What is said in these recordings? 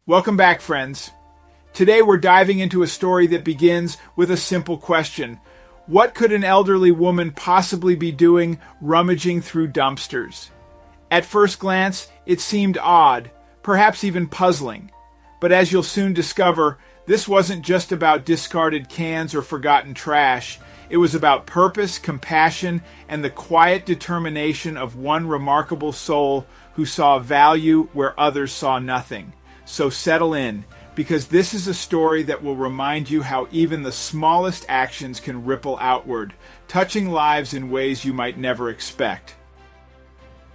Welcome back, friends. Today we're diving into a story that begins with a simple question. What could an elderly woman possibly be doing rummaging through dumpsters? At first glance, it seemed odd, perhaps even puzzling. But as you'll soon discover, this wasn't just about discarded cans or forgotten trash. It was about purpose, compassion, and the quiet determination of one remarkable soul who saw value where others saw nothing. So settle in, because this is a story that will remind you how even the smallest actions can ripple outward, touching lives in ways you might never expect.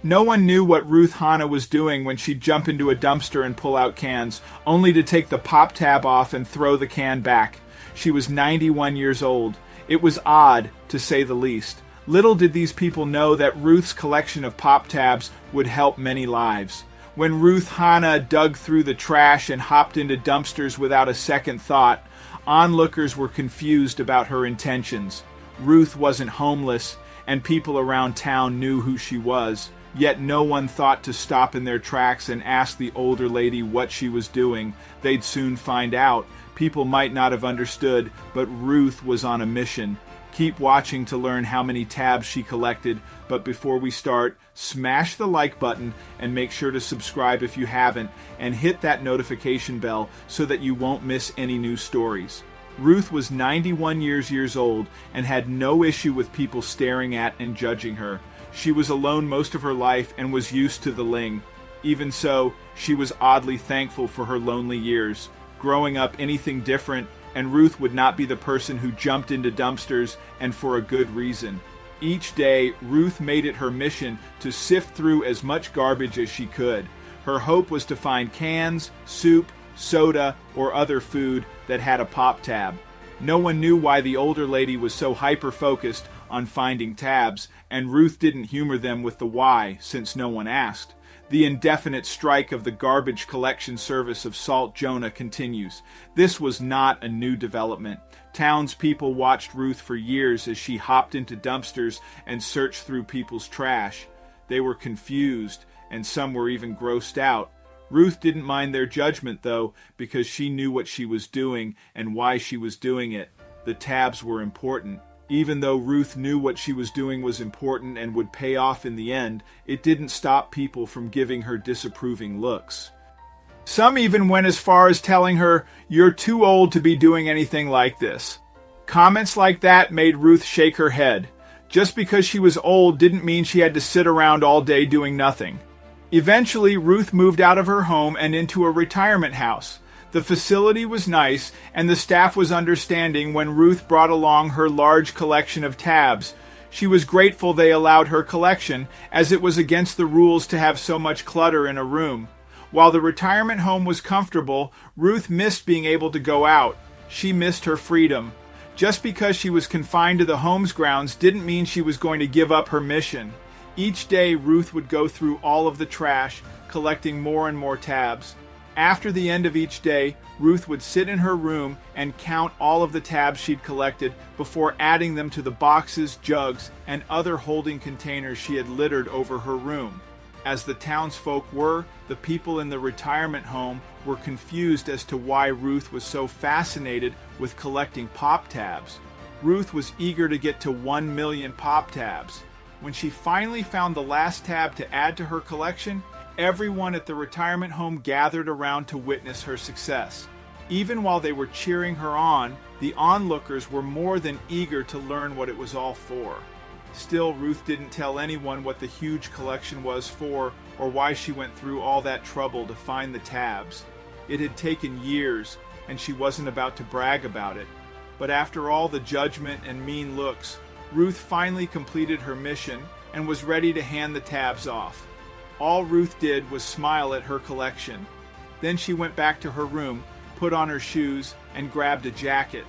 No one knew what Ruth Hanna was doing when she'd jump into a dumpster and pull out cans, only to take the pop tab off and throw the can back. She was 91 years old. It was odd, to say the least. Little did these people know that Ruth's collection of pop tabs would help many lives. When Ruth Hanna dug through the trash and hopped into dumpsters without a second thought, onlookers were confused about her intentions. Ruth wasn't homeless, and people around town knew who she was, yet no one thought to stop in their tracks and ask the older lady what she was doing. They'd soon find out. People might not have understood, but Ruth was on a mission. Keep watching to learn how many tabs she collected, but before we start, smash the like button and make sure to subscribe if you haven't, and hit that notification bell so that you won't miss any new stories. Ruth was 91 years old and had no issue with people staring at and judging her. She was alone most of her life and was used to the ling. Even so, she was oddly thankful for her lonely years. Growing up anything different, and Ruth would not be the person who jumped into dumpsters, and for a good reason. Each day, Ruth made it her mission to sift through as much garbage as she could. Her hope was to find cans, soup, soda, or other food that had a pop tab. No one knew why the older lady was so hyper-focused on finding tabs, and Ruth didn't humor them with the why, since no one asked. The indefinite strike of the garbage collection service of Salt Jonah continues. This was not a new development. Townspeople watched Ruth for years as she hopped into dumpsters and searched through people's trash. They were confused, and some were even grossed out. Ruth didn't mind their judgment, though, because she knew what she was doing and why she was doing it. The tabs were important. Even though Ruth knew what she was doing was important and would pay off in the end, it didn't stop people from giving her disapproving looks. Some even went as far as telling her, "You're too old to be doing anything like this." Comments like that made Ruth shake her head. Just because she was old didn't mean she had to sit around all day doing nothing. Eventually, Ruth moved out of her home and into a retirement house. The facility was nice, and the staff was understanding when Ruth brought along her large collection of tabs. She was grateful they allowed her collection, as it was against the rules to have so much clutter in a room. While the retirement home was comfortable, Ruth missed being able to go out. She missed her freedom. Just because she was confined to the home's grounds didn't mean she was going to give up her mission. Each day, Ruth would go through all of the trash, collecting more and more tabs. After the end of each day, Ruth would sit in her room and count all of the tabs she'd collected before adding them to the boxes, jugs, and other holding containers she had littered over her room. As the townsfolk were, the people in the retirement home were confused as to why Ruth was so fascinated with collecting pop tabs. Ruth was eager to get to 1 million pop tabs. When she finally found the last tab to add to her collection, everyone at the retirement home gathered around to witness her success. Even while they were cheering her on, the onlookers were more than eager to learn what it was all for. Still, Ruth didn't tell anyone what the huge collection was for or why she went through all that trouble to find the tabs. It had taken years, and she wasn't about to brag about it. But after all the judgment and mean looks, Ruth finally completed her mission and was ready to hand the tabs off. All Ruth did was smile at her collection. Then she went back to her room, put on her shoes, and grabbed a jacket.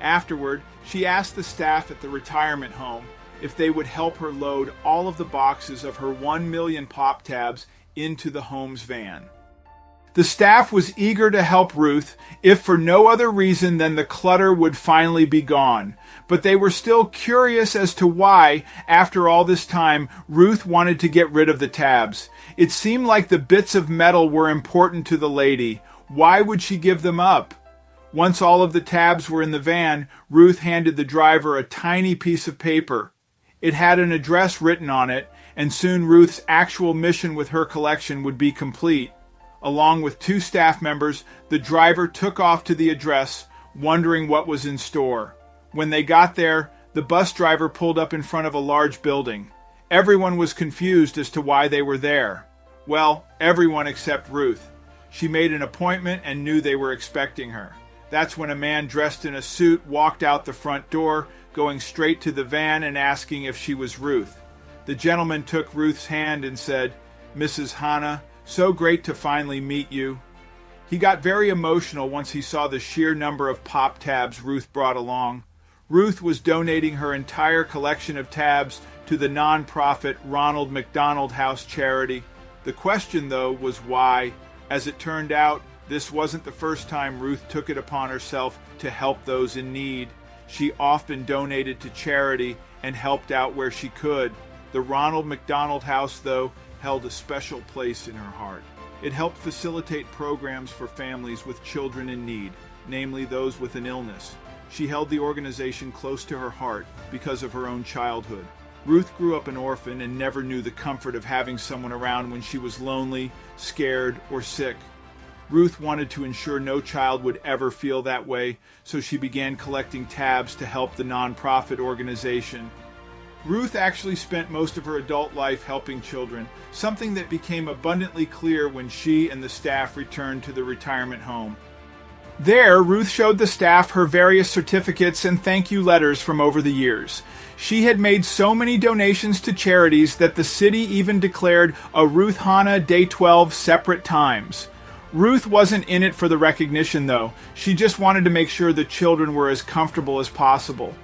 Afterward, she asked the staff at the retirement home if they would help her load all of the boxes of her 1 million pop tabs into the home's van. The staff was eager to help Ruth, if for no other reason than the clutter would finally be gone. But they were still curious as to why, after all this time, Ruth wanted to get rid of the tabs. It seemed like the bits of metal were important to the lady. Why would she give them up? Once all of the tabs were in the van, Ruth handed the driver a tiny piece of paper. It had an address written on it, and soon Ruth's actual mission with her collection would be complete. Along with 2 staff members, the driver took off to the address, wondering what was in store. When they got there, the bus driver pulled up in front of a large building. Everyone was confused as to why they were there. Well, everyone except Ruth. She made an appointment and knew they were expecting her. That's when a man dressed in a suit walked out the front door, going straight to the van and asking if she was Ruth. The gentleman took Ruth's hand and said, "Mrs. Hannah, so great to finally meet you." He got very emotional once he saw the sheer number of pop tabs Ruth brought along. Ruth was donating her entire collection of tabs to the non-profit Ronald McDonald House charity. The question, though, was why. As it turned out, this wasn't the first time Ruth took it upon herself to help those in need. She often donated to charity and helped out where she could. The Ronald McDonald House, though, held a special place in her heart. It helped facilitate programs for families with children in need, namely those with an illness. She held the organization close to her heart because of her own childhood. Ruth grew up an orphan and never knew the comfort of having someone around when she was lonely, scared, or sick. Ruth wanted to ensure no child would ever feel that way, so she began collecting tabs to help the nonprofit organization. Ruth actually spent most of her adult life helping children, something that became abundantly clear when she and the staff returned to the retirement home. There, Ruth showed the staff her various certificates and thank you letters from over the years. She had made so many donations to charities that the city even declared a Ruth Hannah Day 12 separate times. Ruth wasn't in it for the recognition, though. She just wanted to make sure the children were as comfortable as possible.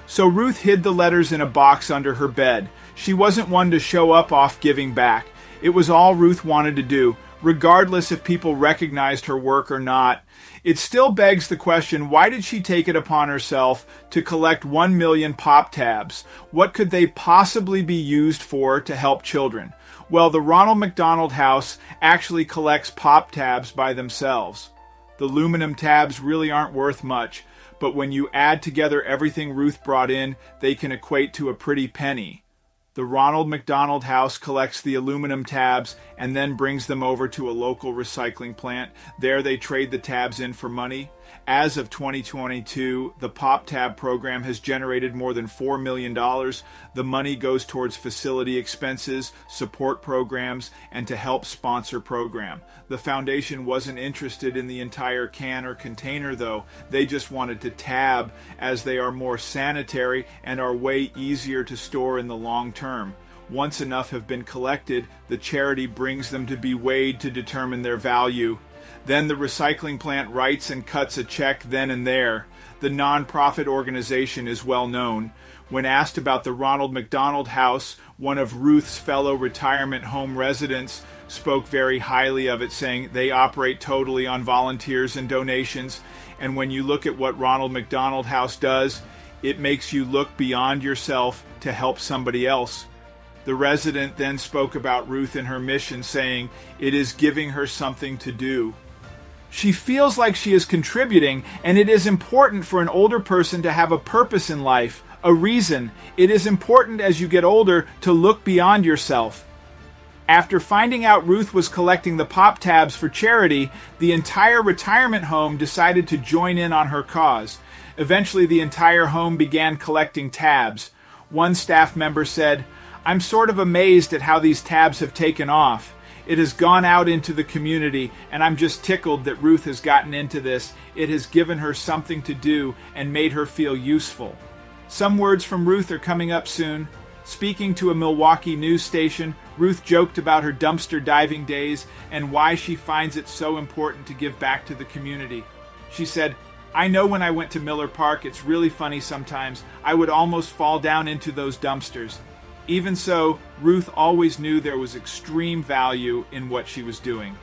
So Ruth hid the letters in a box under her bed. She wasn't one to show up off giving back. It was all Ruth wanted to do, regardless if people recognized her work or not. It still begs the question, why did she take it upon herself to collect 1 million pop tabs? What could they possibly be used for to help children? Well, the Ronald McDonald House actually collects pop tabs by themselves. The aluminum tabs really aren't worth much, but when you add together everything Ruth brought in, they can equate to a pretty penny. The Ronald McDonald House collects the aluminum tabs and then brings them over to a local recycling plant. There they trade the tabs in for money. As of 2022, the Pop Tab program has generated more than $4 million. The money goes towards facility expenses, support programs, and to help sponsor program. The foundation wasn't interested in the entire can or container, though. They just wanted to tab, as they are more sanitary and are way easier to store in the long term. Once enough have been collected, the charity brings them to be weighed to determine their value. Then the recycling plant writes and cuts a check then and there. The nonprofit organization is well known. When asked about the Ronald McDonald House, one of Ruth's fellow retirement home residents spoke very highly of it, saying they operate totally on volunteers and donations. And when you look at what Ronald McDonald House does, it makes you look beyond yourself to help somebody else. The resident then spoke about Ruth and her mission, saying it is giving her something to do. She feels like she is contributing, and it is important for an older person to have a purpose in life, a reason. It is important as you get older to look beyond yourself. After finding out Ruth was collecting the pop tabs for charity, the entire retirement home decided to join in on her cause. Eventually, the entire home began collecting tabs. One staff member said, "I'm sort of amazed at how these tabs have taken off. It has gone out into the community, and I'm just tickled that Ruth has gotten into this. It has given her something to do and made her feel useful." Some words from Ruth are coming up soon. Speaking to a Milwaukee news station, Ruth joked about her dumpster diving days and why she finds it so important to give back to the community. She said, "I know when I went to Miller Park, it's really funny sometimes. I would almost fall down into those dumpsters." Even so, Ruth always knew there was extreme value in what she was doing.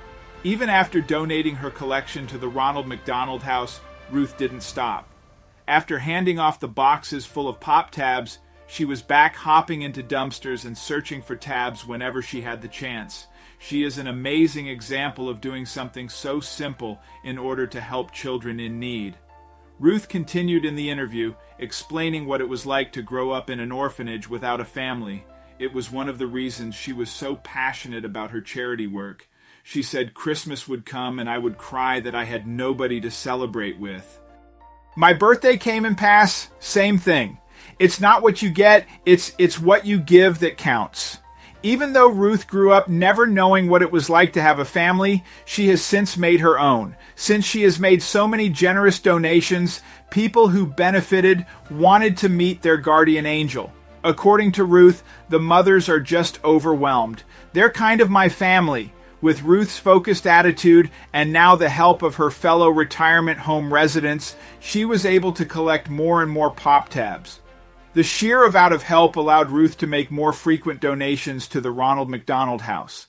Even after donating her collection to the Ronald McDonald House, Ruth didn't stop. After handing off the boxes full of pop tabs, she was back hopping into dumpsters and searching for tabs whenever she had the chance. She is an amazing example of doing something so simple in order to help children in need. Ruth continued in the interview, explaining what it was like to grow up in an orphanage without a family. It was one of the reasons she was so passionate about her charity work. She said Christmas would come and I would cry that I had nobody to celebrate with. My birthday came and passed, same thing. It's not what you get, it's what you give that counts. Even though Ruth grew up never knowing what it was like to have a family, she has since made her own. Since she has made so many generous donations, people who benefited wanted to meet their guardian angel. According to Ruth, the mothers are just overwhelmed. They're kind of my family. With Ruth's focused attitude and now the help of her fellow retirement home residents, she was able to collect more and more pop tabs. The sheer amount of help allowed Ruth to make more frequent donations to the Ronald McDonald House.